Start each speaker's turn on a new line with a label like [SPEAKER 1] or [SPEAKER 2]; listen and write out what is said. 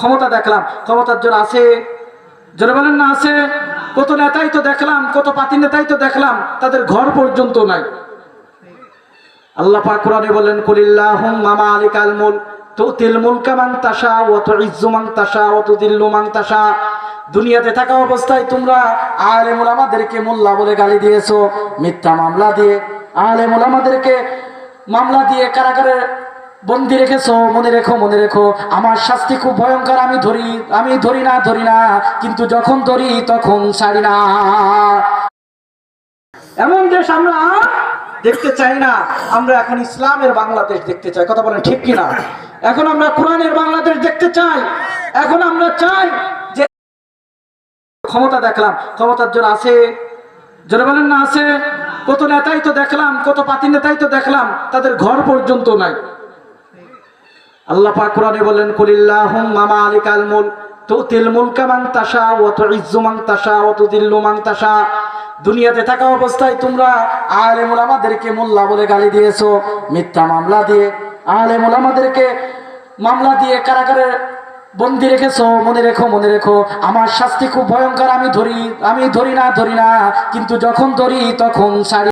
[SPEAKER 1] ক্ষমতা দেখলাম, ক্ষমতার জোর আছে, জোরে বলেন না আছে? কত নেতাই তো দেখলাম, কত পাতি নেতাই তো দেখলাম, তাদের ঘর পর্যন্ত নাই। আল্লাহ পাক কোরআনে বলেন, কুলিল্লাহুম্মা মালিকাল মুলক তুতিল মুলকা মান তাশা ওয়া তুইজ্জু মান তাশা ওয়া তুযিল্লু মান তাশা। দুনিয়াতে থাকা অবস্থায় তোমরা আলেম উলামাদেরকে মোল্লা বলে গালি দিয়েছো, মিথ্যা মামলা দিয়ে আলেম উলামাদেরকে মামলা দিয়ে কারাগারে বন্দি রেখেছো। মনে রেখো, মনে রেখো, আমার শাস্তি খুব ভয়ঙ্কর। আমি ধরি না, কিন্তু যখন ধরি তখন ছাড়ি না। এমন দেশ আমরা দেখতে চাই না। আমরা এখন ইসলামের বাংলাদেশ দেখতে চাই। কথা বলেন ঠিক কিনা? এখন আমরা কোরআনের বাংলাদেশ দেখতে চাই। এখন আমরা চাই যে ক্ষমতা দেখলাম, ক্ষমতার জোর আছে, জোরে বলেন না আছে? কত নেতাই তো দেখলাম, কত পাতি নেতাই তো দেখলাম, তাদের ঘর পর্যন্ত নাই। আল্লাহ পাক কোরআনে বলেন, কুলিল্লাহুম্মা মালিকাল মুলক তুতিল মুলকা মান তাশা ওয়া তুইজ্জু মান তাশা ওয়া তুযিল্লু মান তাশা। দুনিয়াতে থাকা অবস্থায় তোমরা আলেম উলামাদেরকে মোল্লা বলে গালি দিয়েছো, মিথ্যা মামলা দিয়ে আলেম উলামাদেরকে মামলা দিয়ে কারাগারে বন্দি রেখেছো। মনে রেখো, মনে রেখো, আমার শাস্তি খুব ভয়ঙ্কর। আমি ধরি না, কিন্তু যখন ধরি তখন ছাড়ি।